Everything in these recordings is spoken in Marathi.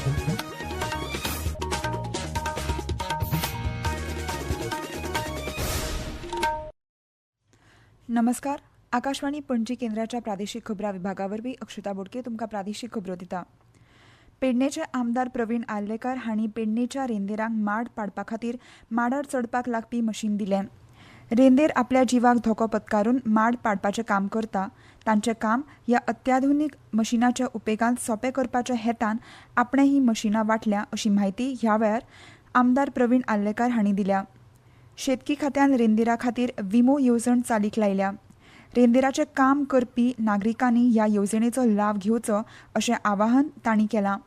नमस्कार. आकाशवाणी पणजी केंद्राच्या प्रादेशीक खबरां विभागावरवीं अक्षता बोडके तुमकां प्रादेशीक खबरो दिता. पेडणेचे आमदार प्रवीण आर्लेकर हांणी पेडणेच्या रेंदेरांक माड पाडपा खातीर माडार चडपाक लागपी मशीन दिलें. रेंदेर आपल्या जिवाक धोको पत्कारून माड पाडपाचें काम करता. तांचें काम ह्या अत्याधुनीक मशिनाच्या उपेगांत सोंपें करपाच्या हेतान आपणें ही मशिनां वांटल्या अशी म्हायती ह्या वेळार आमदार प्रवीण आर्लेकर हांणी दिल्या. शेतकी खात्यान रेंदेरा खातीर विमो येवजण चालीक लायल्या. रेंदेराचें काम करपी नागरिकांनी ह्या येवजणेचो लाव घेवचो अशें आवाहन तांणी केलां.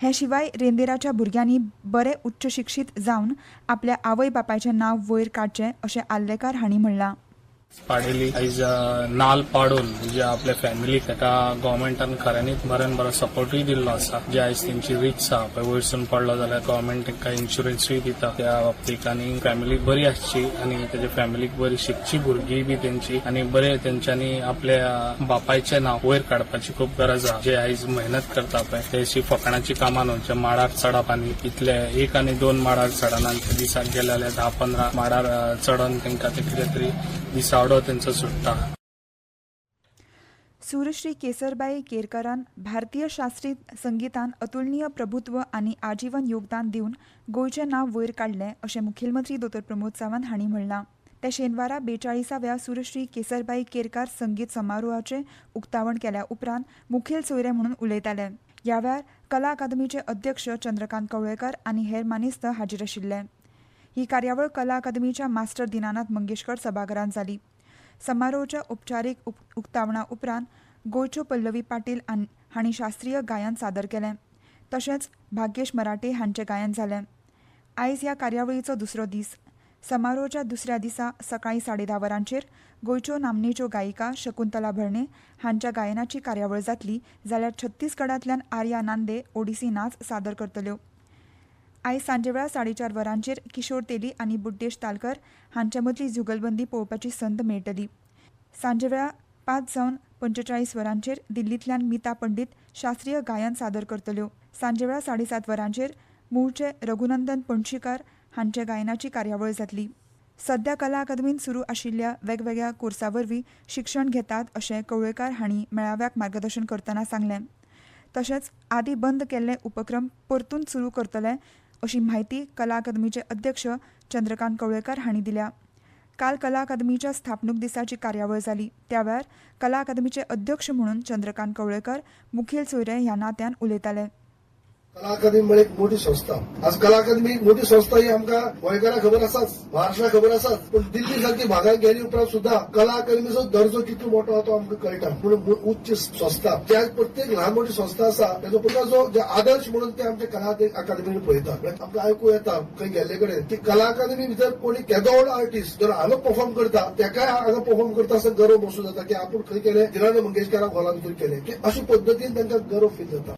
हे शिवाय रेंदेराच्या भुरग्यांनी बरे उच्च शिक्षीत जावन आपल्या आवय बापायचें नांव वयर काडचें अशें आर्लेकर हांणी म्हणलां. पाडेली आयज नाल पाडून जे आपल्या फॅमिलीक एका गव्हर्मेंटान खऱ्यांनीच बरो सपोर्टूय दिल्लो आसा. जे आयज तेंची रीच आहा पळय वयरसून पडलो जाल्यार गव्हर्मेंट तांकां इन्शुरन्सूय दिता त्या बाबतीक आनी फॅमिली बरी आसची आनी तेजे फॅमिलीक बरी शिकची भुरगीं बी तेंची आनी बरे तेंच्यांनी आपल्या बापायचें नांव वयर काडपाची खूब गरज आहा. जे आयज मेहनत करता पळय ते अशी फकाणाची कामां न्हू. जे माडार चडप आनी इतले 1 आनी 2 माडार चडना ते दिसाक गेले जाल्यार 10-15 माडार चडोन तेंकां ते कितें तरी दिसावडो तेंचो सुट्टा. सूरश्री केसरबाई केरकरान भारतीय शास्त्रीय संगीतान अतुलनीय प्रभुत्व आनी आजीवन योगदान दिवन गोंयचें नांव वयर काडलें अशें मुखेलमंत्री डॉ. प्रमोद सावंत हांणी म्हणलां. ते शेनवारा 42व्या सूरश्री केसरबाई केरकार संगीत समारोहाचें उक्तावण केल्या उपरांत मुखेल सोयरे म्हणून उलयताले. ह्या वेळार कला अकादमीचे अध्यक्ष चंद्रकांत कवळेकर आनी हेर मानेस्त हाजीर आशिल्ले. ही कार्यावळ कला अकादमीच्या मास्टर दिनानाथ मंगेशकर सभाघरांत जाली. समारोहाच्या औपचारीक उक्तावणा उपरांत गोंयच्यो पल्लवी पाटील हांणी शास्त्रीय गायन सादर केलें. तशेंच भाग्येश मराठे हांचें गायन जालें. आयज ह्या कार्यावळीचो दुसरो दीस. समारोहाच्या दुसऱ्या दिसा सकाळीं 10:30 वरांचेर गोंयच्यो नामनेच्यो गायिका शकुंतला भरणे हांच्या गायनाची कार्यावळ जातली जाल्यार छत्तीसगडांतल्यान आर्या नांदे ओडिसी नाच सादर करतल्यो. आयज सांजे वेळा 4:30 वरांचेर किशोर तेली आनी बुड्डेश तालकर हांचे मदली जुगलबंदी पळोवपाची संद मेळटली. सांजे वेळा 5:45 वरांचेर दिल्लींतल्यान मीता पंडीत शास्त्रीय गायन सादर करतल्यो. सांजे वेळा 7:30 वरांचेर मूळचे रघुनंदन पणशीकार हांचे गायनाची कार्यावळ जातली. सध्या कला अकादमींत सुरू आशिल्ल्या वेगवेगळ्या कोर्सा वरवीं शिक्षण घेतात अशें कवळेकार हांणी मेळाव्याक मार्गदर्शन करतना सांगलें. तशेंच आदी बंद केल्ले उपक्रम परतून सुरू करतले अशी माहिती कला अकादमीचे अध्यक्ष चंद्रकांत कवळेकर हांणी दिल्या. काल कला अकादमीच्या स्थापणूक दिसाची कार्यावळ जाली. त्या वेळार कला अकादमीचे अध्यक्ष म्हणून चंद्रकांत कवळेकर मुखेल सोयरे ह्या नात्यान उलयताले. कला अकादमी म्हणजे एक मोठी संस्था. आज कला अकादमी मोठी संस्था ही आमकां गोंयकारांक खबर आसाच, महाराष्ट्राक खबर आसाच, पण दिल्ली सारखी भागांत गेली उपरांत सुद्धा कला अकादमीचो दर्जो कितलो मोठो आहा तो आमकां कळटा. म्हणून उच्च संस्था ज्या प्रत्येक ल्हान मोठी संस्था आसा तेजो पुराचो जे आदर्श म्हणून ते आमच्या कला अकादमीन पळयतात. आमकां आयकूं येता खंय गेल्ले कडेन की कला अकादमी भितर कोणी केदोड आर्टिस्ट जर हांगा परफॉर्म करता तेकाय हांगा परफॉर्म करता असो गौरव महसूस जाता की आपूण खंय केलें हिराणा मंगेशकराक हॉला भितर केलें की अशे पद्दतीन तांकां गौरव फील जाता.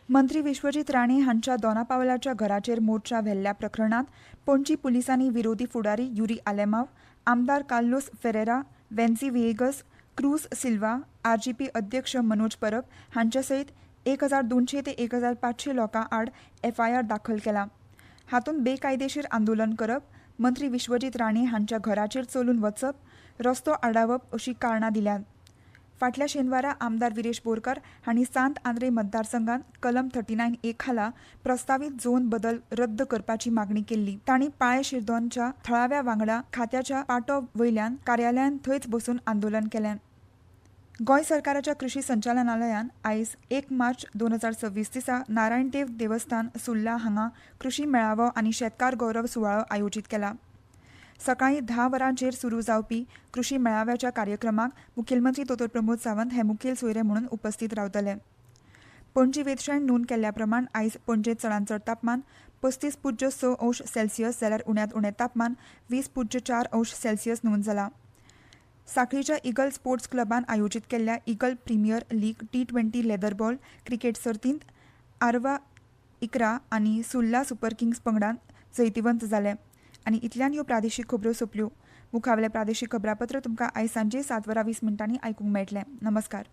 मंत्री विश्वजीत राणे हांच्या दोनापावलाच्या घराचेर मोर्चा व्हेल्ल्या प्रकरणांत पणजी पुलिसांनी विरोधी फुडारी युरी आलेमाव, आमदार कार्लोस फेरेरा, वेन्सी विएगस, क्रूज सिल्वा, आरजीपी अध्यक्ष मनोज परब हांचे सयत 1200 ते 1500 लोकां आड एफआयआर दाखल केला. हातूंत बेकायदेशीर आंदोलन करप, मंत्री विश्वजीत राणे हांच्या घराचेर चलून वचप, रस्तो आडावप अशी कारणां दिल्यात. फाटल्या शेनवारा आमदार विरेश बोरकार हांणी सांत आंद्रे मतदारसंघात कलम 39A खाला प्रस्तावित झोन बदल रद्द करपाची मागणी केल्ली. तांणी पाळे शिरदोनच्या थळाव्या वांगडा खात्याच्या पाटो वयल्यान कार्यालयान थंयच बसून आंदोलन केलें. गोंय सरकाराच्या कृषी संचालनालयान आयज 1 मार्च 2026 दिसा नारायणदेव देवस्थान सुर्ला हांगा कृषी मेळावो आनी शेतकार गौरव सुवाळो आयोजीत केला. सकाळीं 10 वरांचेर सुरू जावपी कृषी मेळाव्याच्या कार्यक्रमाक मुखेलमंत्री डॉ. प्रमोद सावंत हे मुखेल सोयरे म्हणून उपस्थित रावतले. पणजी वेधशाळेन नोंद केल्ल्या प्रमाण आयज पणजेंत चडांत चड तापमान 35.6 अंश सेल्सियस जाल्यार उण्यांत उणें तापमान 20.4 अंश सेल्सियस नोंद जालां. सांखळीच्या इगल स्पोर्ट्स क्लबान आयोजीत केल्ल्या eagle premier league T20 leather ball cricket सर्तींत आरवा इकरा आनी सुर्ला सुपर किंग्स पंगडान जैतिवंत जाले. आनी इतल्यान ह्यो प्रादेशीक खबरो सोंपल्यो. मुखावेले प्रादेशीक खबरापत्र तुमकां आयज सांजे 7:20 आयकूंक मेळटलें. नमस्कार.